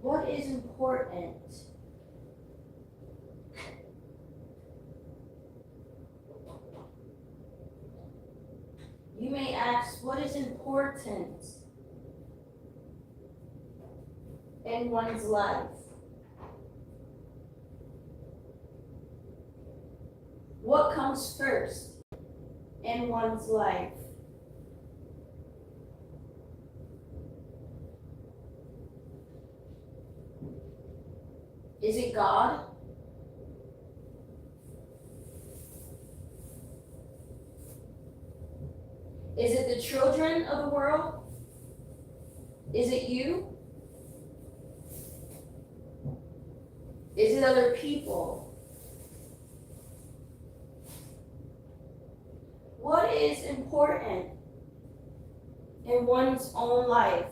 What is important? You may ask, what is important in one's life? What comes first in one's life? Is it God? Is it the children of the world? Is it you? Is it other people? What is important in one's own life?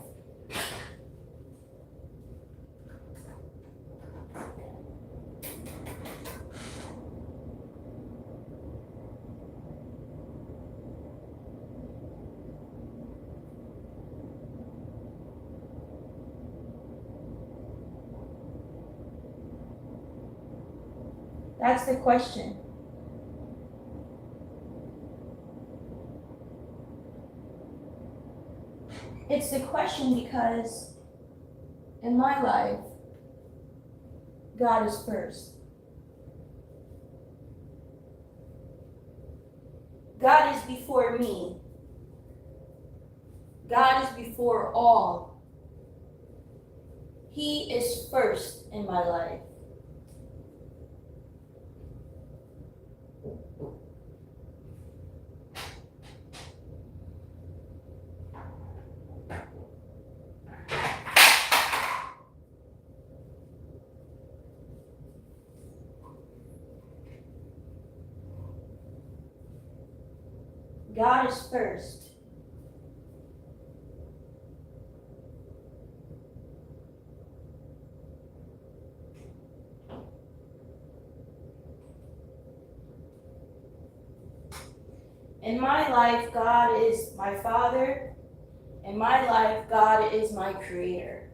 That's the question. It's the question because in my life, God is first. God is before me. God is before all. He is first in my life. God is first. In my life, God is my Father. In my life, God is my Creator.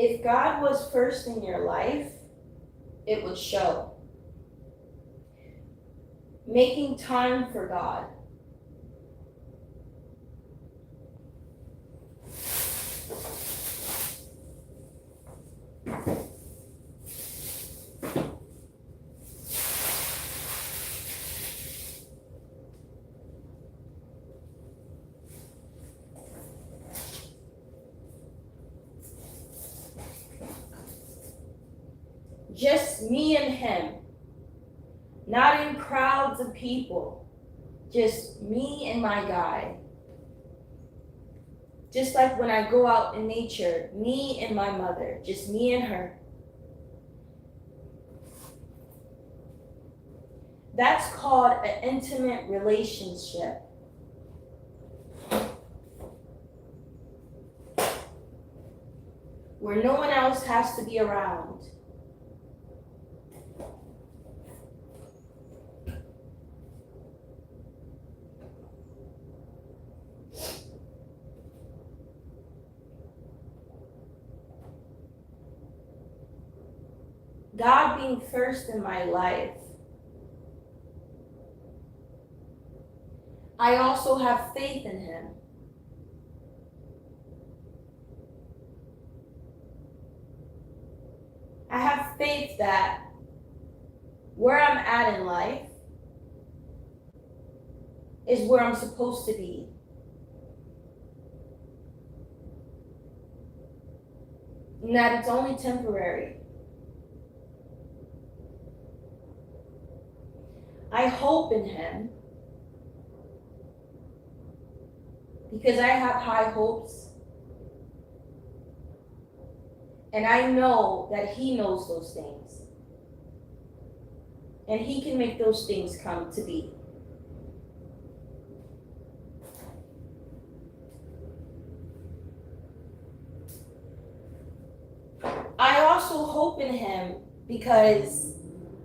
If God was first in your life, it would show. Making time for God. Just me and Him. Not in crowds of people. Just me and my guy. Just like when I go out in nature, me and my mother. Just me and her. That's called an intimate relationship. where no one else has to be around. God being first in my life. I also have faith in Him. I have faith that where I'm at in life is where I'm supposed to be. And that it's only temporary. I hope in Him because I have high hopes. And I know that He knows those things. And He can make those things come to be. I also hope in Him because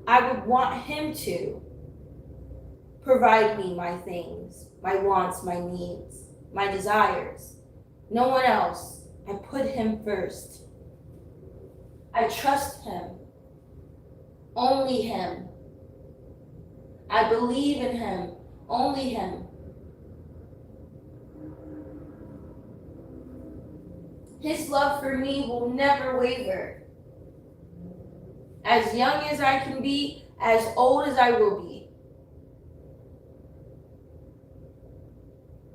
I would want Him to provide me my things, my wants, my needs, my desires. No one else. I put Him first. I trust Him. Only Him. I believe in Him. Only Him. His love for me will never waver. As young as I can be, as old as I will be.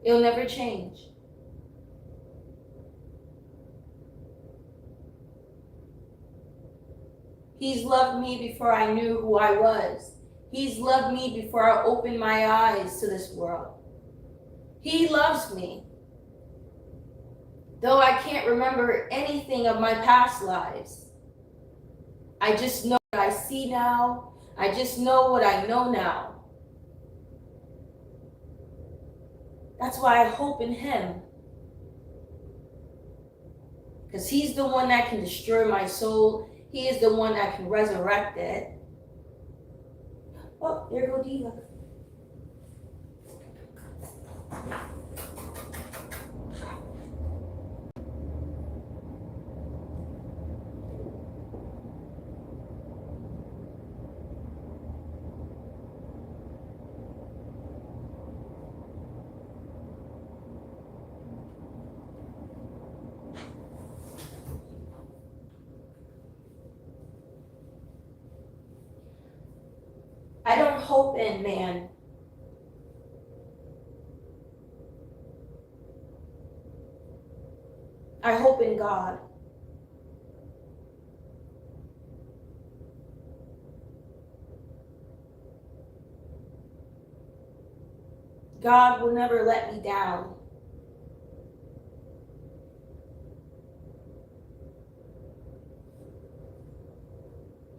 It'll never change. He's loved me before I knew who I was. He's loved me before I opened my eyes to this world. He loves me. Though I can't remember anything of my past lives, I just know what I see now. I just know what I know now. That's why I hope in Him. Because He's the one that can destroy my soul. He is the one that can resurrect it. Oh, there goes Diva. I don't hope in man. I hope in God. God will never let me down.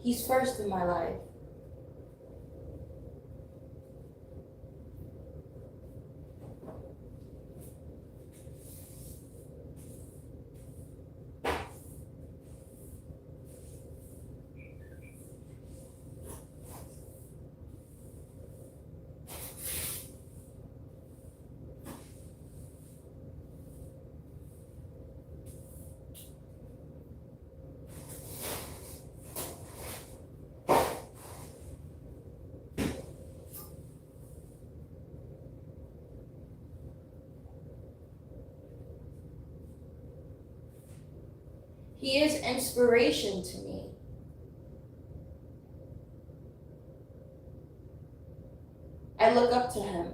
He's first in my life. He is inspiration to me. I look up to Him.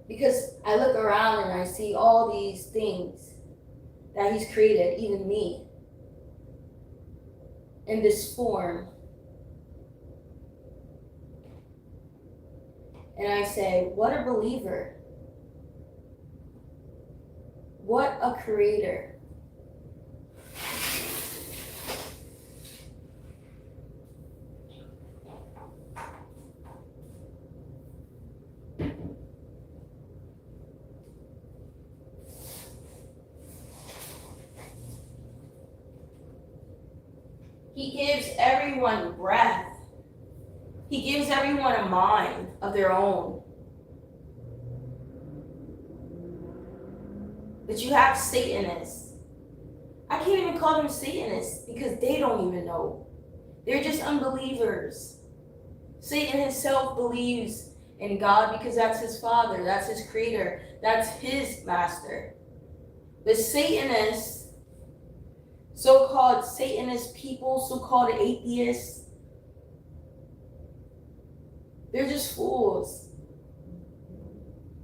Because I look around and I see all these things that He's created, even me, in this form. And I say, what a believer. What a creator. He gives everyone breath. He gives everyone a mind of their own. But you have Satanists. I can't even call them Satanists because they don't even know. They're just unbelievers. Satan himself believes in God because that's his father, that's his creator, that's his master. The Satanists, so-called Satanist people, so-called atheists, they're just fools.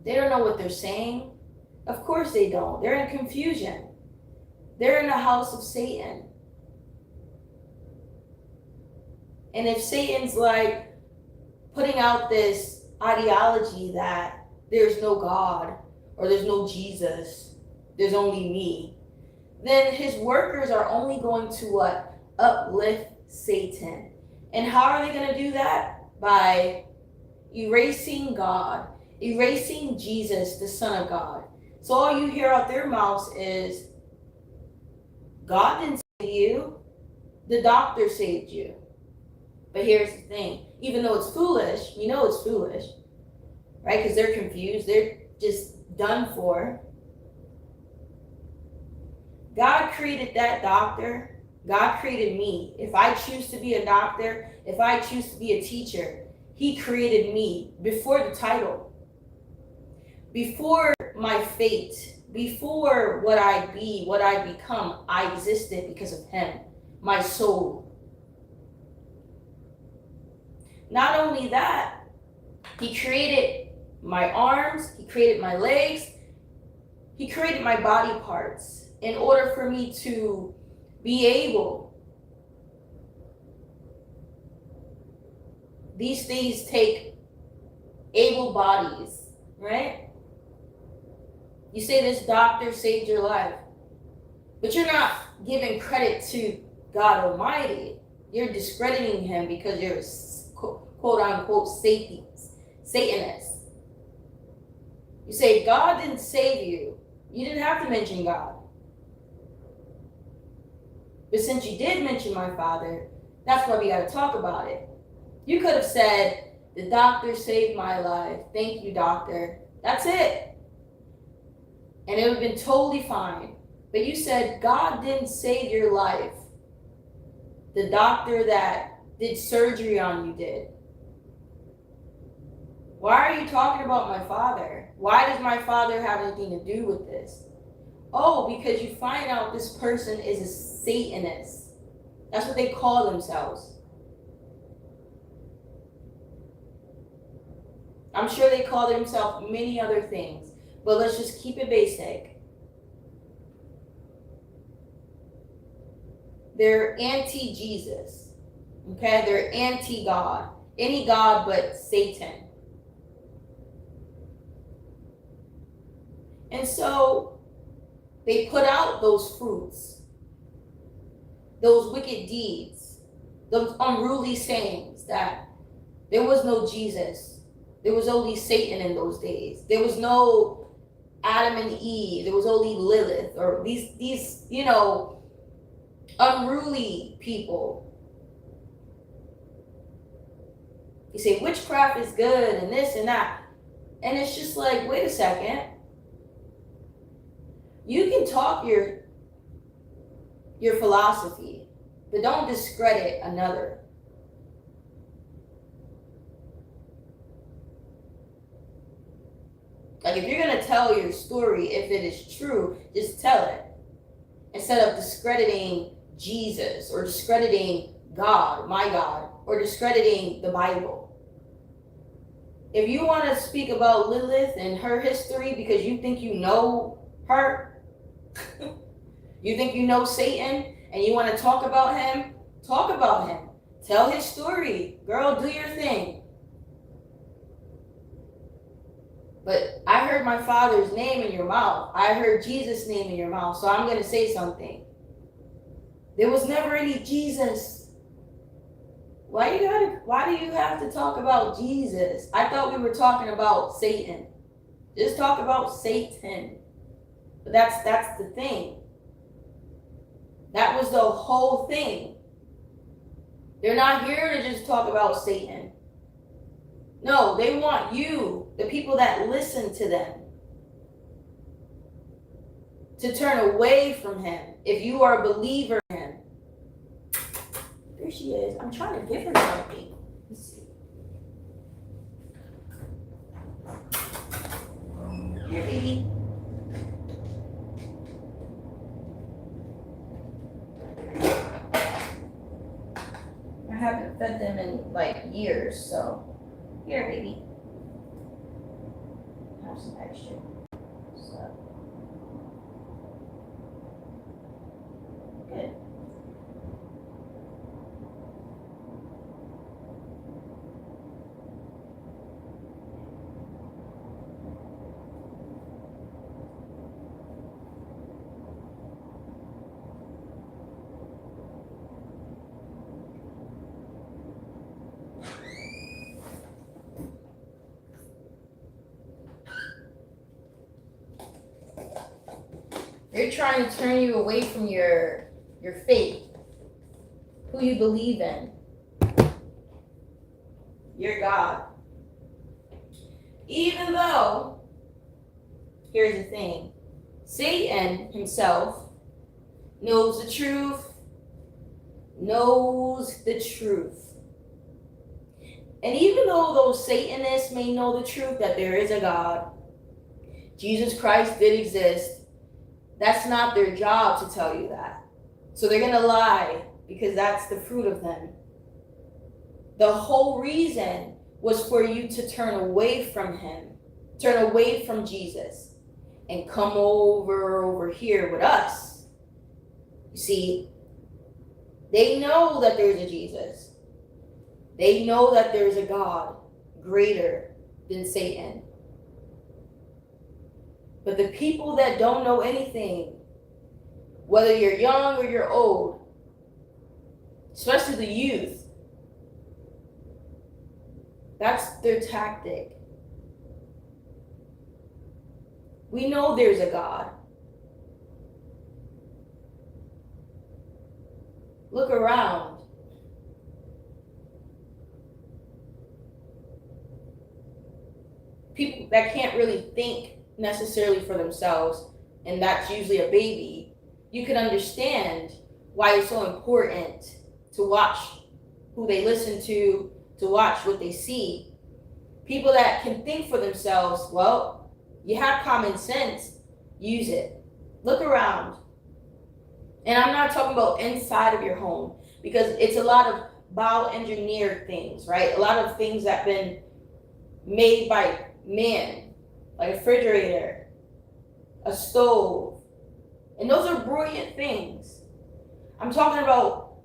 They don't know what they're saying. Of course they don't. They're in confusion. They're in the house of Satan. And if Satan's like putting out this ideology that there's no God or there's no Jesus, there's only me, then his workers are only going to what? Uplift Satan. And how are they going to do that? By erasing God, erasing Jesus, the Son of God. So all you hear out their mouths is, God didn't save you, the doctor saved you. But here's the thing, even though it's foolish, you know it's foolish, right? Because they're confused, they're just done for. God created that doctor, God created me. If I choose to be a doctor, if I choose to be a teacher, he created me before the title, before my fate, before what I be, what I become. I existed because of him, my soul. Not only that, he created my arms, he created my legs, he created my body parts in order for me to be able. These things take able bodies, right? You say this doctor saved your life, but you're not giving credit to God Almighty. You're discrediting him because you're quote unquote Satanist. You say God didn't save you. You didn't have to mention God. But since you did mention my father, that's why we got to talk about it. You could have said, the doctor saved my life. Thank you, doctor. That's it. And it would have been totally fine. But you said, God didn't save your life. The doctor that did surgery on you did. Why are you talking about my father? Why does my father have anything to do with this? Oh, because you find out this person is a Satanist. That's what they call themselves. I'm sure they call themselves many other things, but let's just keep it basic. They're anti-Jesus, okay? They're anti-God. Any God but Satan. And so they put out those fruits, those wicked deeds, those unruly sayings that there was no Jesus. There was only Satan in those days. There was no Adam and Eve. There was only Lilith, or these unruly people. You say witchcraft is good and this and that. And it's just like, wait a second. You can talk your philosophy, but don't discredit another. Like, if you're going to tell your story, if it is true, just tell it. Instead of discrediting Jesus or discrediting God, my God, or discrediting the Bible. If you want to speak about Lilith and her history because you think you know her, you think you know Satan, and you want to talk about him, talk about him. Tell his story. Girl, do your thing. But I heard my father's name in your mouth. I heard Jesus' name in your mouth, so I'm going to say something. There was never any Jesus. Why do you have to talk about Jesus? I thought we were talking about Satan. Just talk about Satan. But that's the thing. That was the whole thing. They're not here to just talk about Satan. No, they want you, the people that listen to them, to turn away from him if you are a believer in him. There she is. I'm trying to give her something. Let's see. Here, baby. I haven't fed them in like years, so here, baby. Have some extra stuff. Good. They're trying to turn you away from your faith, who you believe in, your God. Even though, here's the thing, Satan himself knows the truth. And even though those Satanists may know the truth that there is a God, Jesus Christ did exist, that's not their job to tell you that. So they're going to lie because that's the fruit of them. The whole reason was for you to turn away from him, turn away from Jesus, and come over here with us. You see, they know that there's a Jesus. They know that there's a God greater than Satan. But the people that don't know anything, whether you're young or you're old, especially the youth, that's their tactic. We know there's a God. Look around. People that can't really think necessarily for themselves, and that's usually a baby, you can understand why it's so important to watch who they listen to watch what they see. People that can think for themselves, well, you have common sense, use it. Look around. And I'm not talking about inside of your home, because it's a lot of bioengineered things, right? A lot of things that have been made by man, like a refrigerator, a stove. And those are brilliant things. I'm talking about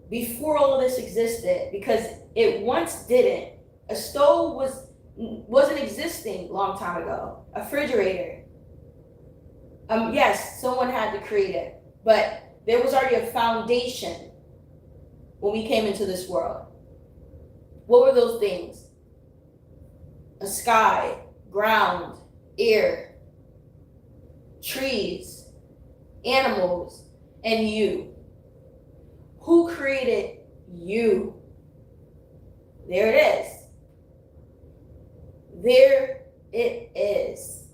before all of this existed, because it once didn't. A stove wasn't existing a long time ago. A refrigerator. Yes, someone had to create it, but there was already a foundation when we came into this world. What were those things? A sky, ground, air, trees, animals, and you. Who created you? There it is. There it is.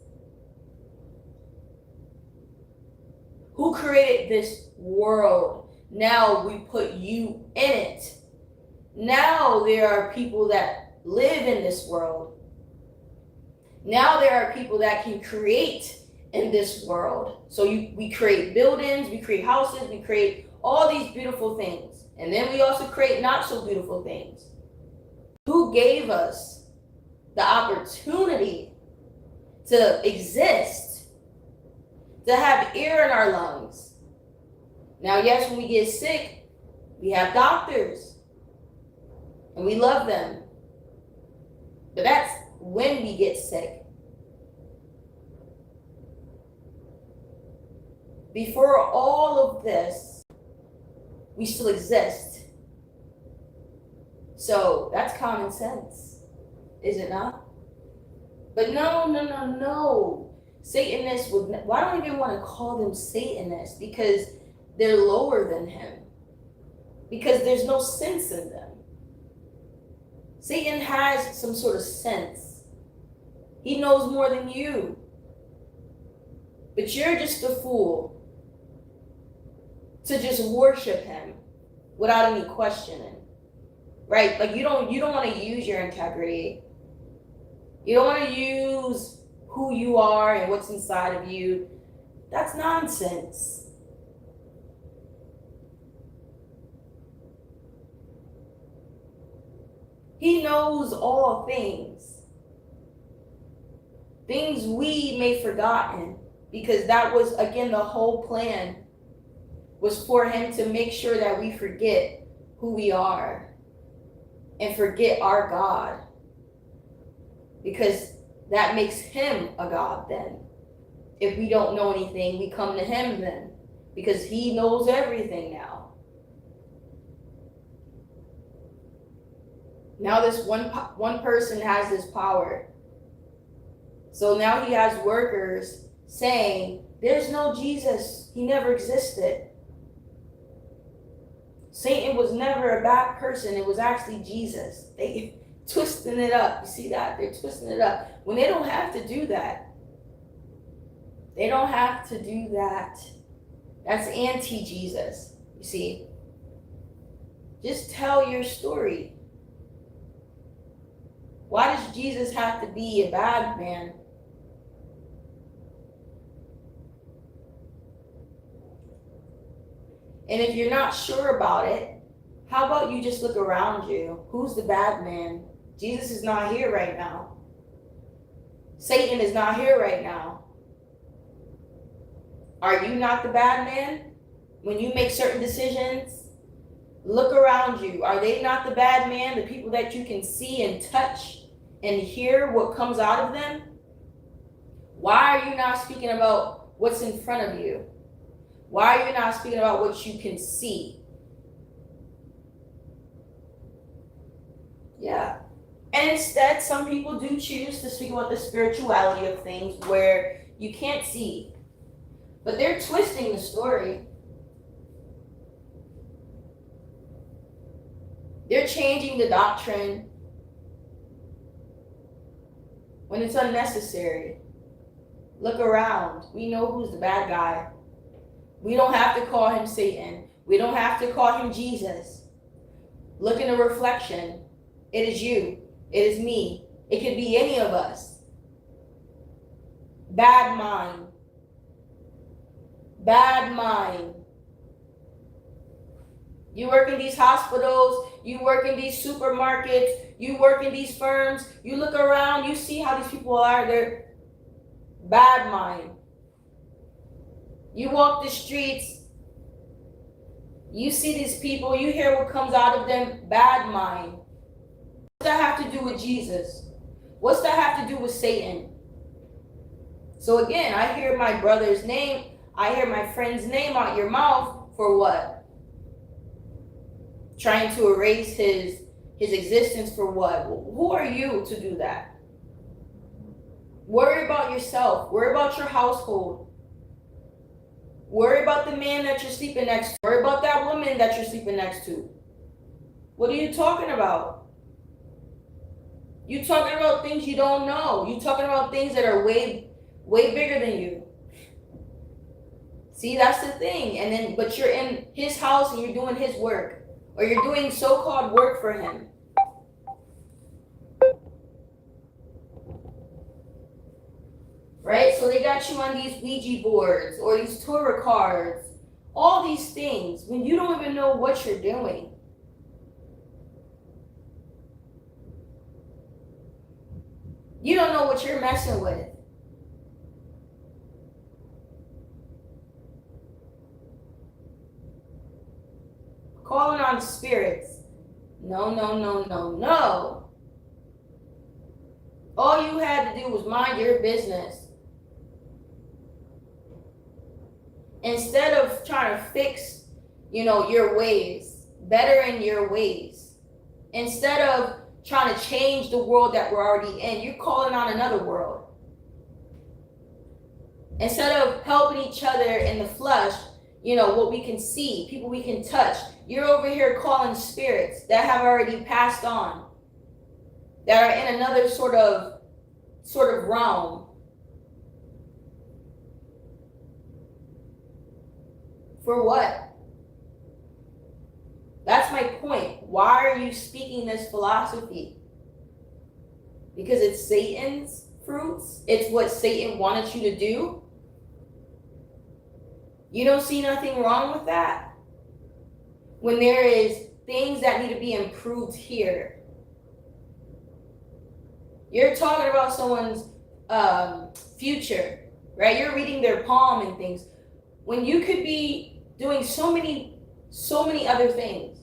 Who created this world? Now we put you in it. Now there are people that live in this world. Now there are people that can create in this world. So we create buildings, we create houses, we create all these beautiful things. And then we also create not so beautiful things. Who gave us the opportunity to exist, to have air in our lungs? Now, yes, when we get sick, we have doctors, and we love them. But that's when we get sick. Before all of this, we still exist. So that's common sense, is it not? But no. Satanists would, why don't I even want to call them Satanists? Because they're lower than him. because there's no sense in them. Satan has some sort of sense. He knows more than you. But you're just a fool to just worship him without any questioning. Right? Like you don't want to use your integrity. You don't want to use who you are and what's inside of you. That's nonsense. He knows all things. Things we may forgotten, because that was, again, the whole plan was for him to make sure that we forget who we are and forget our God, because that makes him a God then. If we don't know anything, we come to him then, because he knows everything now. Now this one person has this power. So now he has workers saying, there's no Jesus. He never existed. Satan was never a bad person. It was actually Jesus. They twisting it up. You see that? They're twisting it up. When they don't have to do that. They don't have to do that. That's anti-Jesus. You see? Just tell your story. Why does Jesus have to be a bad man? And if you're not sure about it, how about you just look around you? Who's the bad man? Jesus is not here right now. Satan is not here right now. Are you not the bad man? When you make certain decisions, look around you. Are they not the bad man? The people that you can see and touch and hear what comes out of them? Why are you not speaking about what's in front of you? Why are you not speaking about what you can see? Yeah. And instead, some people do choose to speak about the spirituality of things where you can't see. But they're twisting the story. They're changing the doctrine when it's unnecessary. Look around. We know who's the bad guy. We don't have to call him Satan. We don't have to call him Jesus. Look in the reflection. It is you. It is me. It could be any of us. Bad mind. Bad mind. You work in these hospitals, you work in these supermarkets, you work in these firms, you look around, you see how these people are, they're bad mind. You walk the streets, you see these people, you hear what comes out of them, bad mind. What's that have to do with Jesus? What's that have to do with Satan? So again, I hear my brother's name, I hear my friend's name out your mouth for what? Trying to erase his existence for what? Who are you to do that? Worry about yourself. Worry about your household. Worry about the man that you're sleeping next to. Worry about that woman that you're sleeping next to. What are you talking about? You talking about things you don't know. You talking about things that are way bigger than you. See, that's the thing. And then, but you're in his house and you're doing his work. Or you're doing so-called work for him. Right? So they got you on these Ouija boards or these tarot cards. All these things when you don't even know what you're doing. You don't know what you're messing with. Calling on spirits. No, no, no, no, no. All you had to do was mind your business. Instead of trying to fix, your ways, better in your ways. Instead of trying to change the world that we're already in, you're calling on another world. Instead of helping each other in the flesh, what we can see, people we can touch. You're over here calling spirits that have already passed on, that are in another sort of realm. For what? That's my point. Why are you speaking this philosophy? Because it's Satan's fruits? It's what Satan wanted you to do? You don't see nothing wrong with that? When there is things that need to be improved here. You're talking about someone's future, right? You're reading their palm and things, when you could be doing so many other things.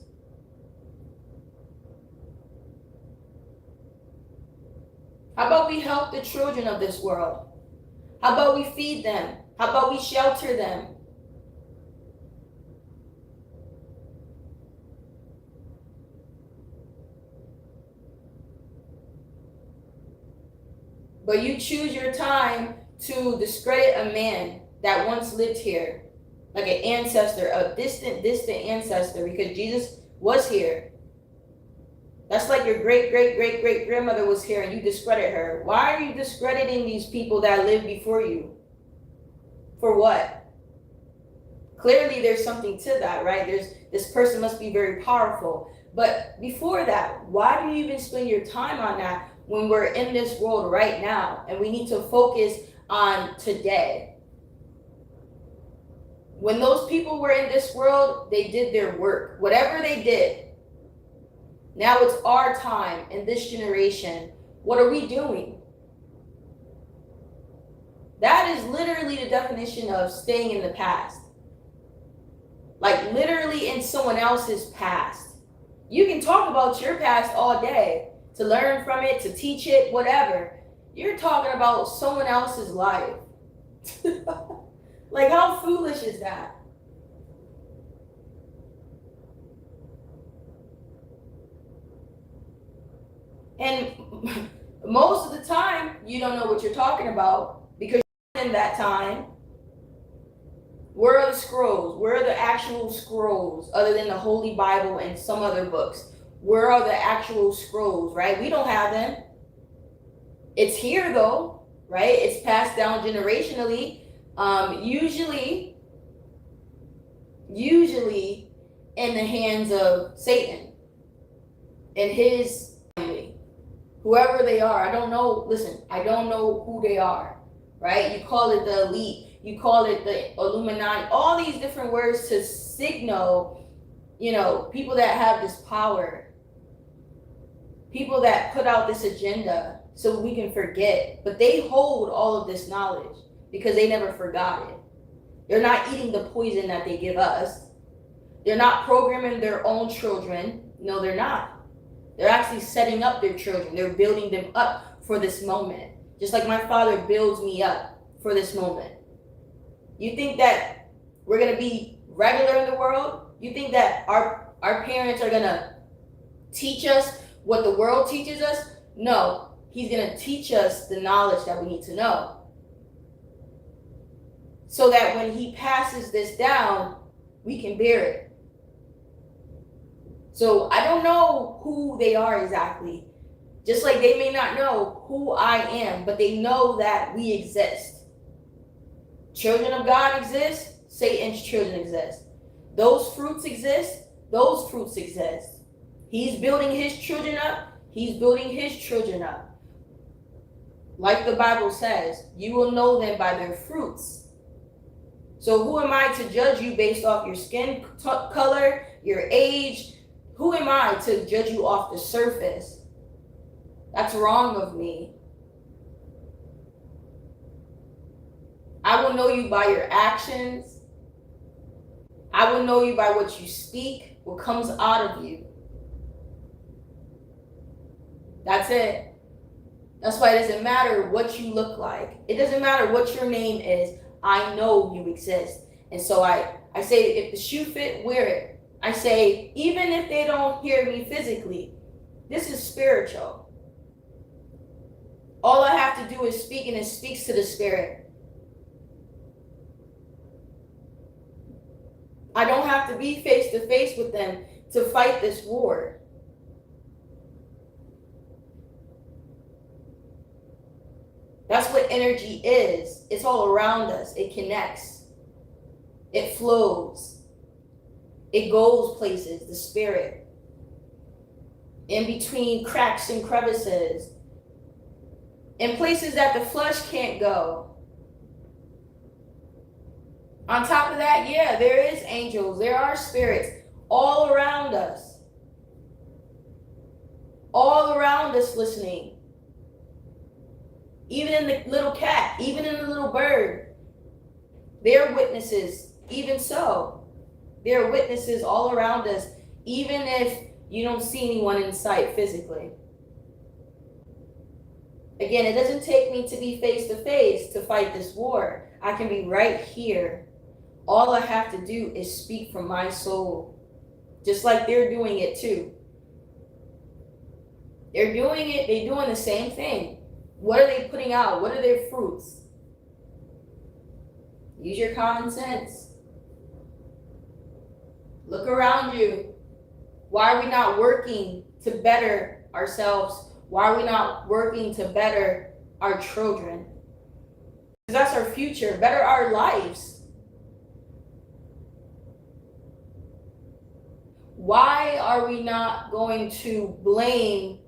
How about we help the children of this world? How about we feed them? How about we shelter them? But you choose your time to discredit a man that once lived here, like an ancestor, a distant ancestor, because Jesus was here. That's like your great grandmother was here and you discredit her. Why are you discrediting these people that lived before you? For what? Clearly there's something to that, right? This person must be very powerful. But before that, why do you even spend your time on that when we're in this world right now and we need to focus on today? When those people were in this world, they did their work. Whatever they did. Now it's our time in this generation. What are we doing? That is literally the definition of staying in the past. Like literally in someone else's past. You can talk about your past all day, to learn from it, to teach it, whatever. You're talking about someone else's life. Like, how foolish is that? And most of the time, you don't know what you're talking about because in that time, where are the scrolls? Where are the actual scrolls other than the Holy Bible and some other books? Where are the actual scrolls, right? We don't have them. It's here though, right? It's passed down generationally. Usually in the hands of Satan and his family, whoever they are. I don't know. Listen, I don't know who they are, right? You call it the elite, you call it the Illuminati, all these different words to signal, people that have this power, people that put out this agenda so we can forget. But they hold all of this knowledge because they never forgot it. They're not eating the poison that they give us. They're not programming their own children. No, they're not. They're actually setting up their children. They're building them up for this moment. Just like my father builds me up for this moment. You think that we're going to be regular in the world? You think that our parents are going to teach us what the world teaches us? No, he's going to teach us the knowledge that we need to know. So that when he passes this down, we can bear it. So I don't know who they are exactly. Just like they may not know who I am, but they know that we exist. Children of God exist, Satan's children exist. Those fruits exist, those fruits exist. He's building his children up, he's building his children up. Like the Bible says, you will know them by their fruits. So who am I to judge you based off your skin color, your age? Who am I to judge you off the surface? That's wrong of me. I will know you by your actions. I will know you by what you speak, what comes out of you. That's it. That's why it doesn't matter what you look like. It doesn't matter what your name is. I know you exist. And so I say, if the shoe fit, wear it. I say, even if they don't hear me physically, this is spiritual. All I have to do is speak, and it speaks to the spirit. have to be face to face with them to fight this war. That's what energy is. It's all around us. It connects. It flows. It goes places, the spirit. In between cracks and crevices. In places that the flesh can't go. On top of that, yeah, there is angels. There are spirits all around us. All around us listening. Even in the little cat, even in the little bird. They're witnesses, even so. There are witnesses all around us, even if you don't see anyone in sight physically. Again, it doesn't take me to be face to face to fight this war. I can be right here. All I have to do is speak from my soul, just like they're doing it too. They're doing it, they're doing the same thing. What are they putting out? What are their fruits? Use your common sense. Look around you. Why are we not working to better ourselves? Why are we not working to better our children? Because that's our future, better our lives. Why are we not going to blame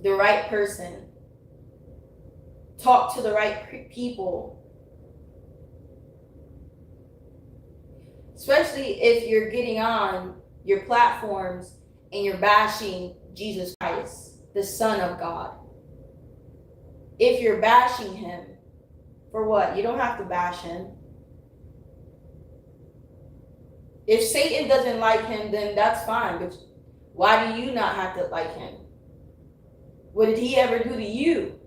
the right person? Talk to the right people. Especially if you're getting on your platforms and you're bashing Jesus Christ, the Son of God. If you're bashing him, for what? You don't have to bash him. If Satan doesn't like him, then that's fine. But why do you not have to like him? What did he ever do to you?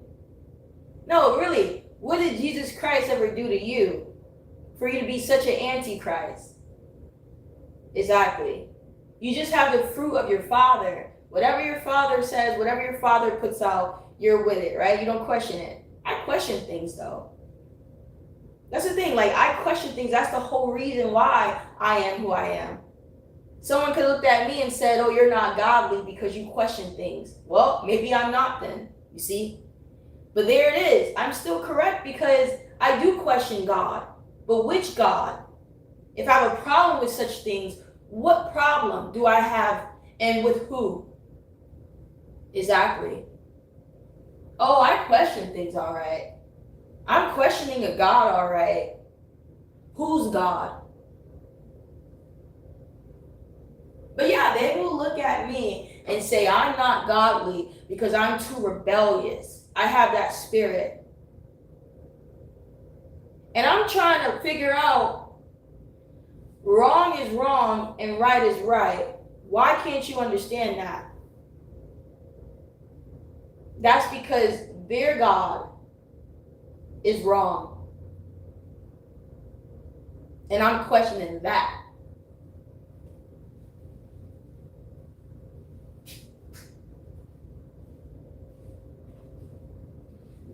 No, really, what did Jesus Christ ever do to you for you to be such an antichrist? Exactly. You just have the fruit of your father. Whatever your father says, whatever your father puts out, you're with it, right? You don't question it. I question things though. That's the thing, like I question things. That's the whole reason why I am who I am. Someone could look at me and said, oh, you're not godly because you question things. Well, maybe I'm not then, you see? But there it is. I'm still correct because I do question God. But which God? If I have a problem with such things, what problem do I have and with who? Exactly. Oh, I question things, all right. I'm questioning a God, all right. Who's God? But yeah, they will look at me and say, I'm not godly because I'm too rebellious. I have that spirit. And I'm trying to figure out wrong is wrong and right is right. Why can't you understand that? That's because their God is wrong. And I'm questioning that.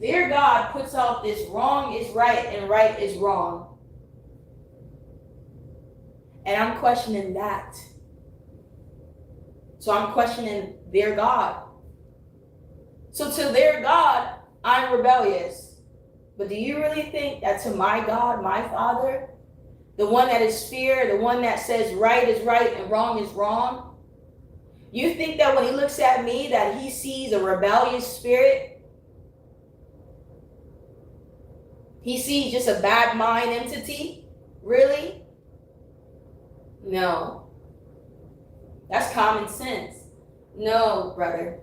Their God puts out this wrong is right and right is wrong. And I'm questioning that. So I'm questioning their God. So to their God, I'm rebellious. But do you really think that to my God, my Father, the one that is fear, the one that says right is right and wrong is wrong, you think that when he looks at me that he sees a rebellious spirit? He sees just a bad mind entity? Really? No. That's common sense. No, brother.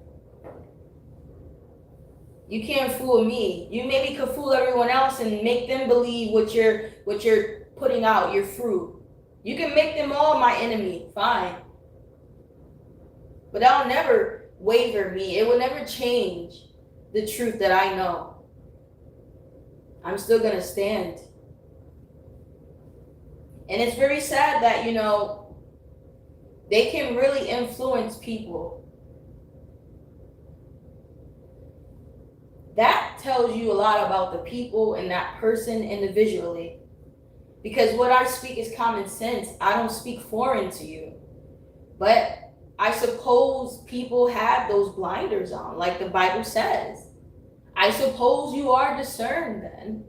You can't fool me. You maybe could fool everyone else and make them believe what you're putting out, your fruit. You can make them all my enemy, fine. But that'll never waver me. It will never change the truth that I know. I'm still gonna stand. And it's very sad that, they can really influence people. That tells you a lot about the people and that person individually. Because what I speak is common sense. I don't speak foreign to you. But I suppose people have those blinders on, like the Bible says. I suppose you are discerned then.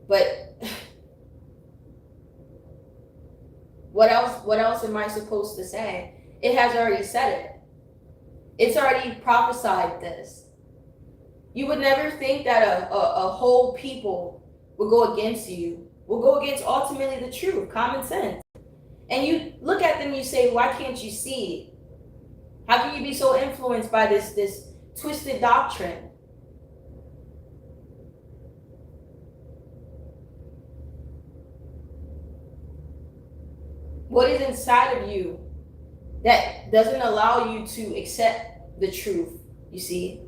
But what else am I supposed to say? It has already said it. It's already prophesied this. You would never think that a whole people would go against you, will go against ultimately the truth, common sense. And you look at them, you say, why can't you see? How can you be so influenced by this twisted doctrine? What is inside of you that doesn't allow you to accept the truth, you see?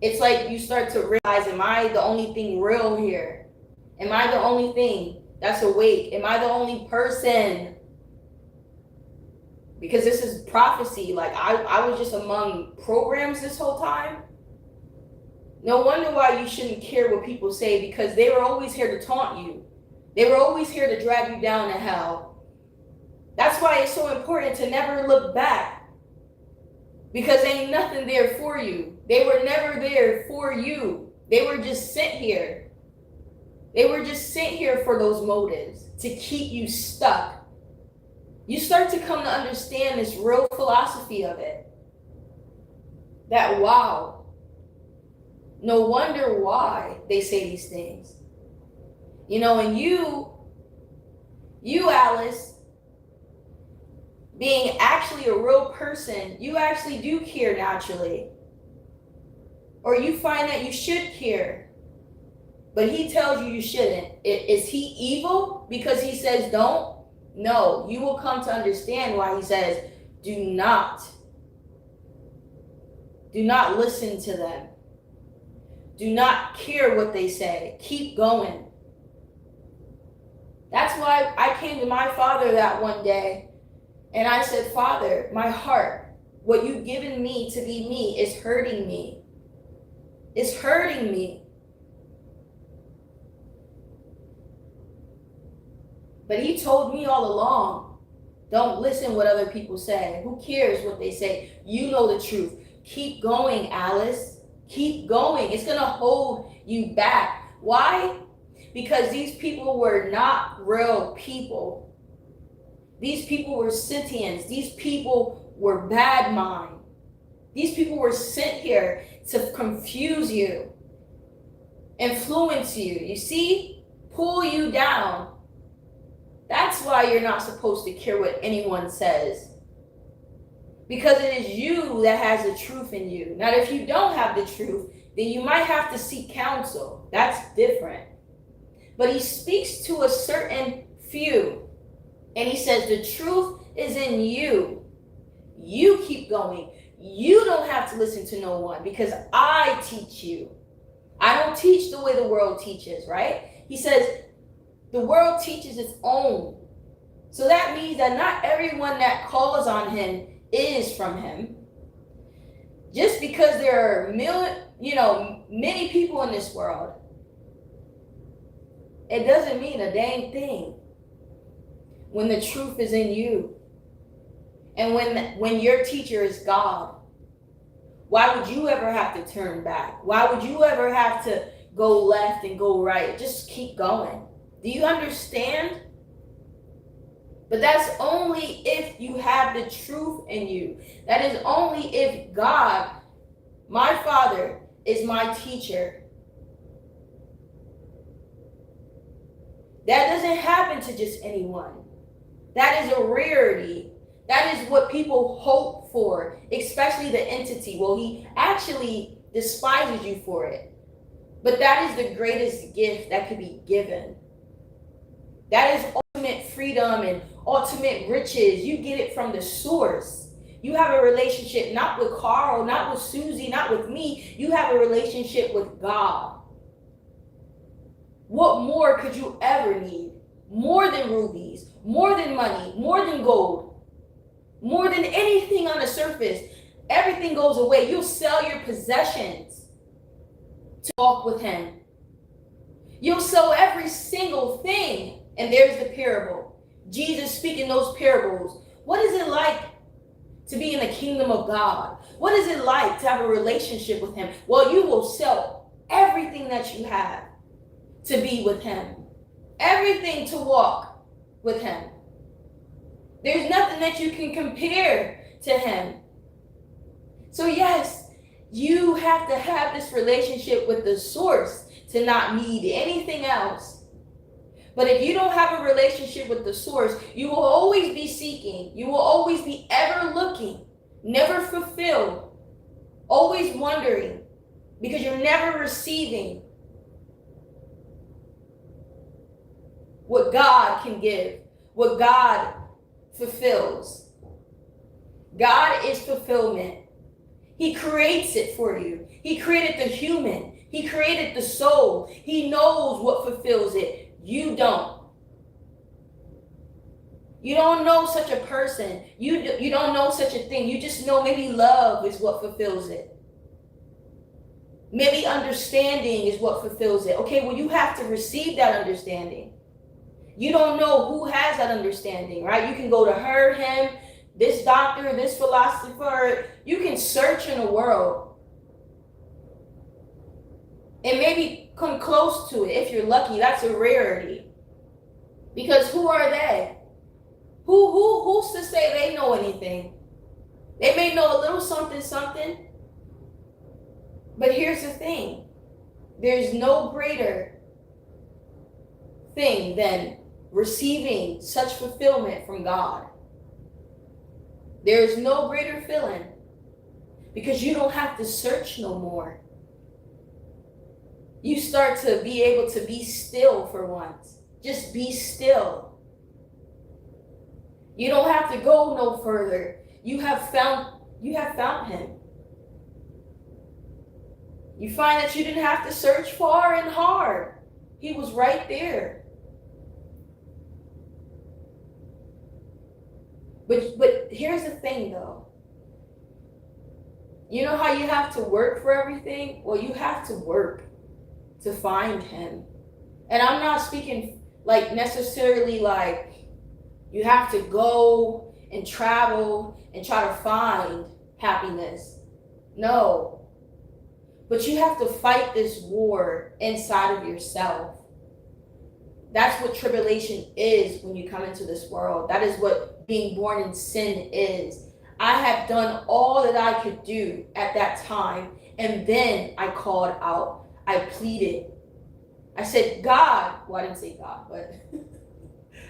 It's like you start to realize, am I the only thing real here? Am I the only thing that's awake? Am I the only person? Because this is prophecy. Like I was just among programs this whole time. No wonder why you shouldn't care what people say, because they were always here to taunt you. They were always here to drag you down to hell. That's why it's so important to never look back, because ain't nothing there for you. They were never there for you. They were just sent here. They were just sent here for those motives, to keep you stuck. You start to come to understand this real philosophy of it. That, wow, no wonder why they say these things. You know, and you, Alice, being actually a real person, you actually do care naturally. Or you find that you should care, but he tells you you shouldn't. Is he evil because he says don't? No, you will come to understand why he says do not listen to them. Do not care what they say. Keep going. That's why I came to my father that one day and I said, Father, my heart, what you've given me to be me is hurting me. It's hurting me. But he told me all along, don't listen what other people say. Who cares what they say? You know the truth. Keep going, Alice. Keep going. It's going to hold you back. Why? Because these people were not real people. These people were Scythians. These people were bad mind. These people were sent here to confuse you, influence you. You see? Pull you down. That's why you're not supposed to care what anyone says. Because it is you that has the truth in you. Now, if you don't have the truth, then you might have to seek counsel. That's different. But he speaks to a certain few. And he says, the truth is in you. You keep going. You don't have to listen to no one, because I teach you. I don't teach the way the world teaches, right? He says, the world teaches its own. So that means that not everyone that calls on him is from him. Just because there are many people in this world, it doesn't mean a dang thing when the truth is in you. And when your teacher is God, why would you ever have to turn back? Why would you ever have to go left and go right? Just keep going. Do you understand? But that's only if you have the truth in you. That is only if God, my Father, is my teacher. That doesn't happen to just anyone. That is a rarity. That is what people hope for, especially the entity. Well, he actually despises you for it. But that is the greatest gift that could be given. That is ultimate freedom and ultimate riches. You get it from the source. You have a relationship not with Carl, not with Susie, not with me. You have a relationship with God. What more could you ever need? More than rubies, more than money, more than gold, more than anything on the surface. Everything goes away. You'll sell your possessions to walk with him. You'll sell every single thing. And there's the parable. Jesus speaking those parables. What is it like to be in the kingdom of God? What is it like to have a relationship with him? Well, you will sell everything that you have to be with him. Everything to walk with him. There's nothing that you can compare to him. So yes, you have to have this relationship with the source to not need anything else. But if you don't have a relationship with the source, you will always be seeking. You will always be ever looking, never fulfilled, always wondering, because you're never receiving what God can give, what God fulfills. God is fulfillment. He creates it for you. He created the human. He created the soul. He knows what fulfills it. You don't. You don't know such a person. You don't know such a thing. You just know maybe love is what fulfills it. Maybe understanding is what fulfills it. Okay, well, you have to receive that understanding. You don't know who has that understanding, right? You can go to her, him, this doctor, this philosopher. You can search in the world and maybe come close to it if you're lucky. That's a rarity. Because who are they? Who's to say they know anything? They may know a little something. But here's the thing. There's no greater thing than receiving such fulfillment from God. There's no greater feeling because you don't have to search no more. You start to be able to be still for once. Just be still. You don't have to go no further. You have found him. You find that you didn't have to search far and hard. He was right there. But here's the thing though. You know how you have to work for everything? Well, you have to work to find him. And I'm not speaking like necessarily like you have to go and travel and try to find happiness. No. But you have to fight this war inside of yourself. That's what tribulation is when you come into this world. That is what being born in sin is. I have done all that I could do at that time, and then I called out. I pleaded. I said, God, well, I didn't say God, but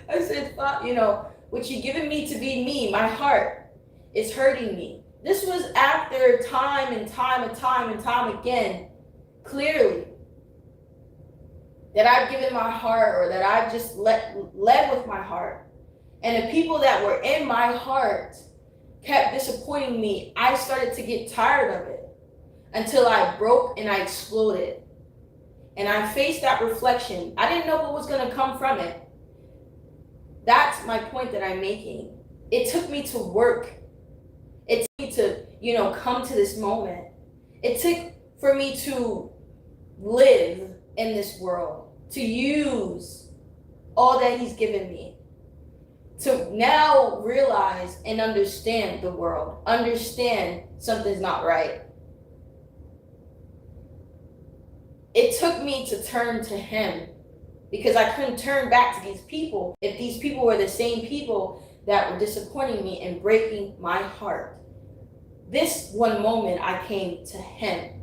I said, what you given me to be me, my heart is hurting me. This was after time and time again, clearly, that I've given my heart or that I've just led with my heart. And the people that were in my heart kept disappointing me. I started to get tired of it until I broke and I exploded. And I faced that reflection. I didn't know what was going to come from it. That's my point that I'm making. It took me to work. It took me to, come to this moment. It took for me to live in this world, to use all that he's given me, to now realize and understand the world, understand something's not right. It took me to turn to him because I couldn't turn back to these people if these people were the same people that were disappointing me and breaking my heart. This one moment I came to him,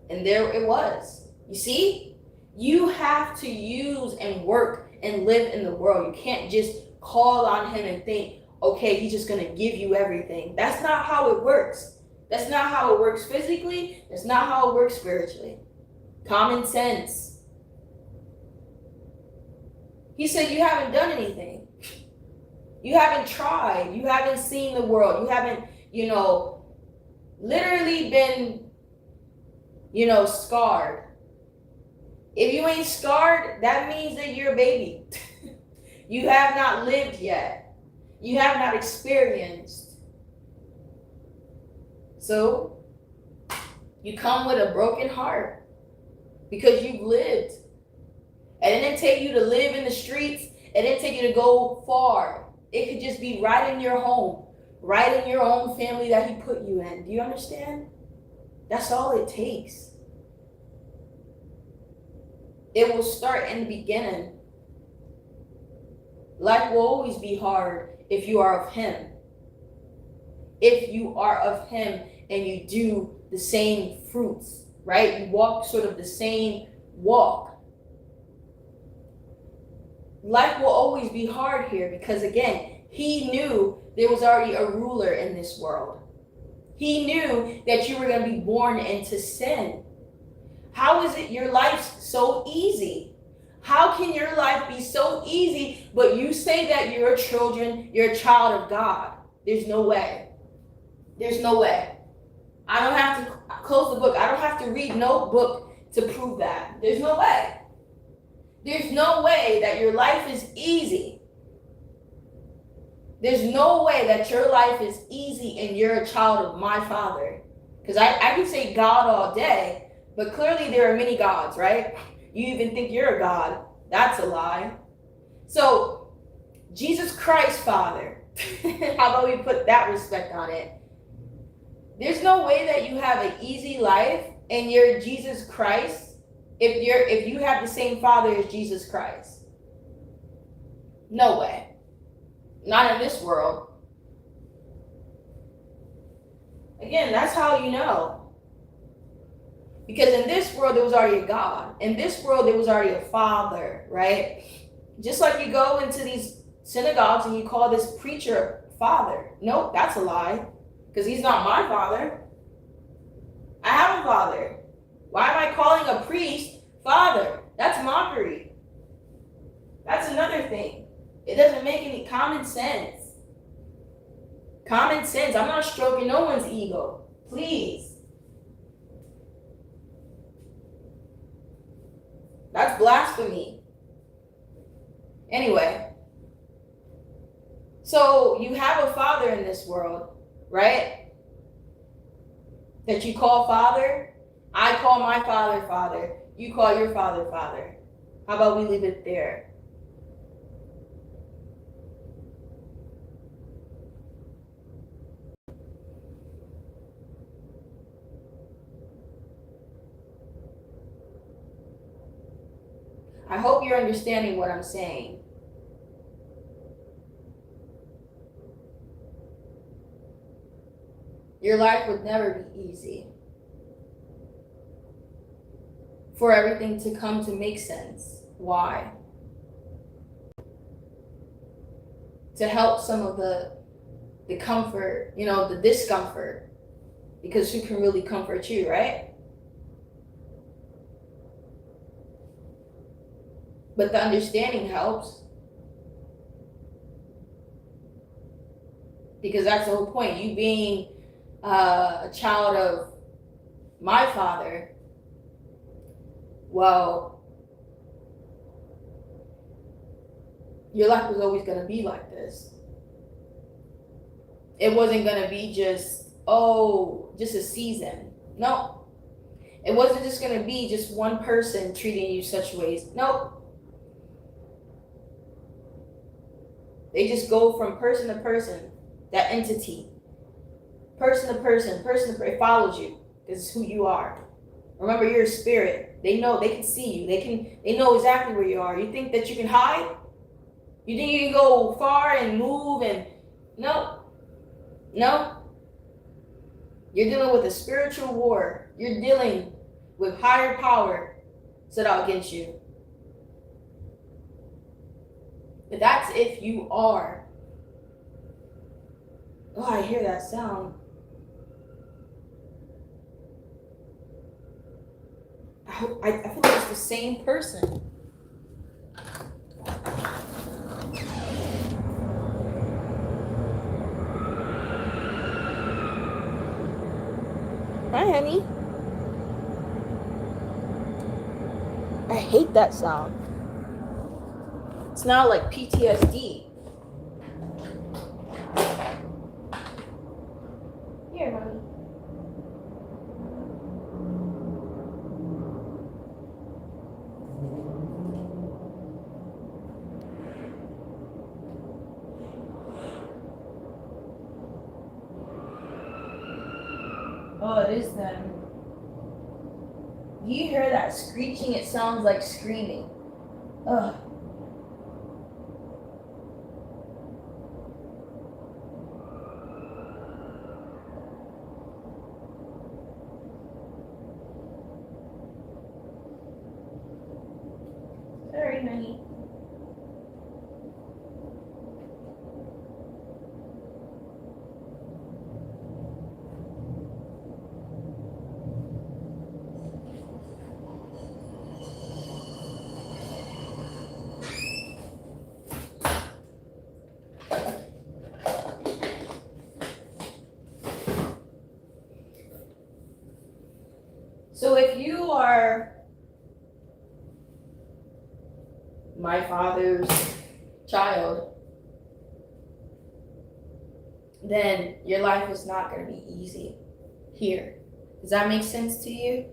and there it was. You see, you have to use and work and live in the world. You can't just call on him and think, okay, he's just going to give you everything. That's not how it works. That's not how it works physically. That's not how it works spiritually. Common sense. He said, you haven't done anything. You haven't tried. You haven't seen the world. You haven't, literally been, scarred. If you ain't scarred, that means that you're a baby. You have not lived yet. You have not experienced. So, you come with a broken heart because you've lived It didn't take you to live in the streets. It didn't take you to go far. It could just be right in your home, right in your own family that he put you in. Do you understand? That's all it takes. It will start in the beginning. Life will always be hard if you are of him. If you are of him and you do the same fruits, right? You walk sort of the same walk. Life will always be hard here because, again, he knew there was already a ruler in this world. He knew that you were going to be born into sin. How is it your life's so easy? How can your life be so easy, but you say that you're a child of God? There's no way. There's no way. I don't have to close the book. I don't have to read no book to prove that. There's no way. There's no way that your life is easy. There's no way that your life is easy and you're a child of my Father. Because I can say God all day, but clearly there are many gods, right? You even think you're a God. That's a lie. So, Jesus Christ, Father. How about we put that respect on it? There's no way that you have an easy life and you're Jesus Christ if you have the same Father as Jesus Christ. No way. Not in this world. Again, that's how you know. Because in this world, there was already a God. In this world, there was already a Father, right? Just like you go into these synagogues and you call this preacher Father. Nope, that's a lie. Because he's not my Father. I have a Father. Why am I calling a priest Father? That's mockery. That's another thing. It doesn't make any common sense. Common sense. I'm not stroking no one's ego. Please. That's blasphemy. Anyway. So you have a Father in this world, right? That you call Father. I call my Father Father. You call your Father Father. How about we leave it there? I hope you're understanding what I'm saying. Your life would never be easy. For everything to come to make sense. Why? To help some of the comfort, the discomfort. Because who can really comfort you, right? But the understanding helps. Because that's the whole point. You being a child of my Father, well, your life was always going to be like this. It wasn't going to be just a season. No. It wasn't just going to be just one person treating you such ways. Nope. They just go from person to person, that entity. Person to person, it follows you. This is who you are. Remember, you're a spirit. They know, they can see you. They know exactly where you are. You think that you can hide? You think you can go far and move and no. You're dealing with a spiritual war. You're dealing with higher power set out against you. But that's if you are. Oh, I hear that sound. I feel like it's the same person. Hi, honey. I hate that sound. It's now like PTSD. Here, honey. Oh, it is them. Do you hear that screeching? It sounds like screaming. Ugh. Sorry, honey. So if you are my father's child, then your life is not going to be easy here. Does that make sense to you?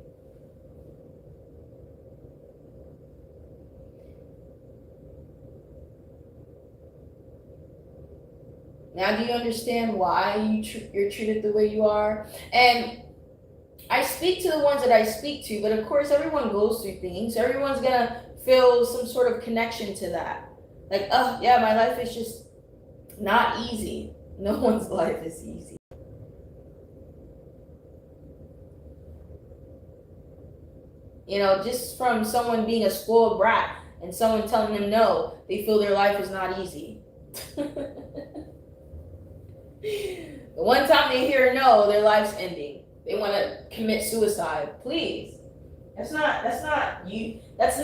Now, do you understand why you're treated the way you are? And I speak to the ones that I speak to, but of course, everyone goes through things. Everyone's going to feel some sort of connection to that. Like, oh, yeah, my life is just not easy. No one's life is easy. You know, just from someone being a spoiled brat and someone telling them no, they feel their life is not easy. The one time they hear no, their life's ending. They want to commit suicide. Please. That's not you. Doesn't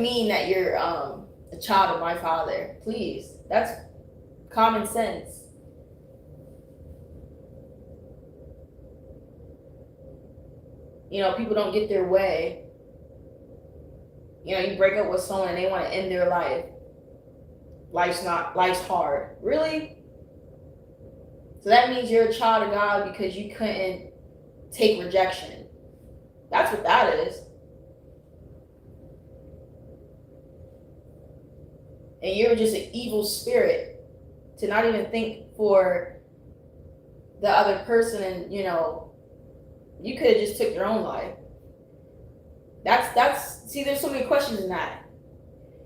mean that you're a child of my father. Please. That's common sense. You know, people don't get their way. You know, you break up with someone and they want to end their life. Life's hard. Really? So that means you're a child of God because you couldn't take rejection. That's what that is. And you're just an evil spirit to not even think for the other person, and you know, you could have just took your own life. See, there's so many questions in that.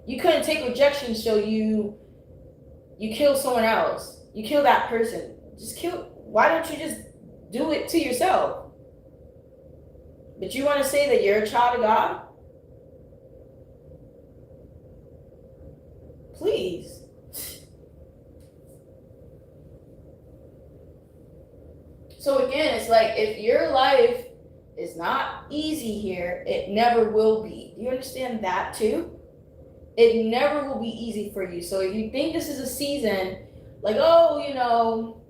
You couldn't take rejection, so you kill someone else. You kill that person. Why don't you just do it to yourself? But you want to say that you're a child of God? Please. So again, it's like, if your life is not easy here, it never will be. Do you understand that too? It never will be easy for you. So if you think this is a season, like, oh, you know,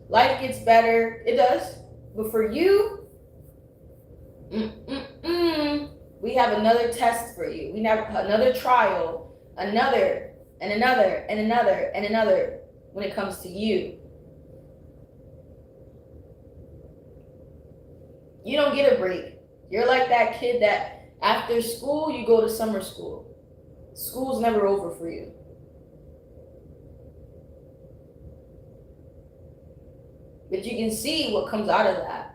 life gets better, it does. But for you, we have another test for you. We have another trial, another, and another, and another, and another when it comes to you. You don't get a break. You're like that kid that after school, you go to summer school. School's never over for you. But you can see what comes out of that.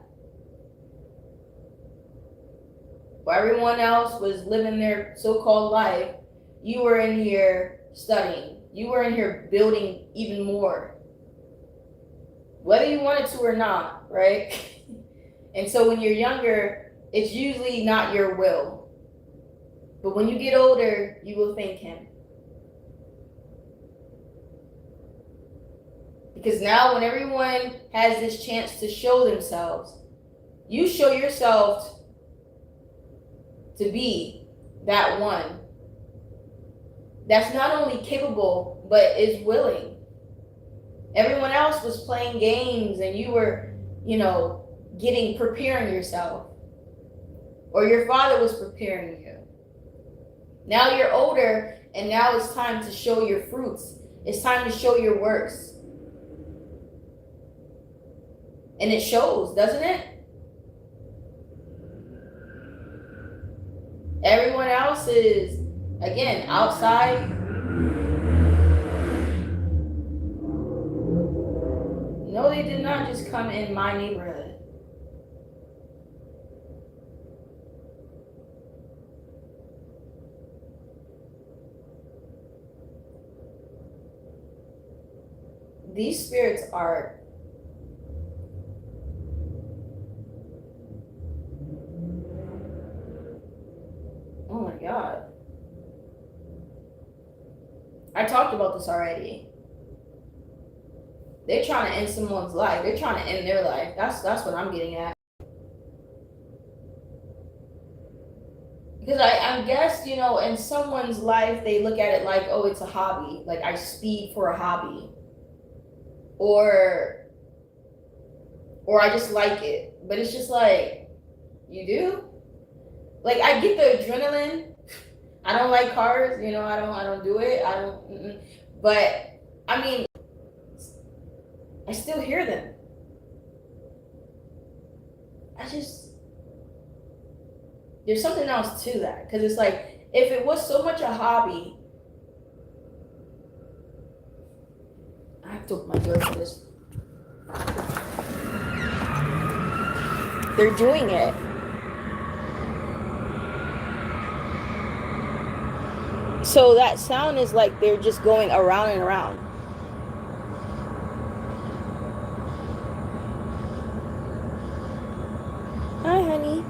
While everyone else was living their so-called life, you were in here studying. You were in here building even more. Whether you wanted to or not, right? And so when you're younger, it's usually not your will. But when you get older, you will thank him. Because now when everyone has this chance to show themselves, you show yourself to be that one that's not only capable, but is willing. Everyone else was playing games and you were, preparing yourself. Or your father was preparing you. Now you're older and now it's time to show your fruits. It's time to show your works. And it shows, doesn't it? Everyone else is, again, outside. No, they did come in my neighborhood. These spirits are oh my god. I talked about this already. They're trying to end someone's life. They're trying to end their life. That's what I'm getting at. Because I guess, you know, in someone's life they look at it like, oh, it's a hobby. Like I speed for a hobby. Or I just like it. But it's just like, you do? Like I get the adrenaline. I don't like cars, you know, I don't do it. I don't but I mean I still hear them. There's something else to that because it's like if it was so much a hobby, I have to open my door for this. They're doing it. So that sound is like they're just going around and around. Hi, honey.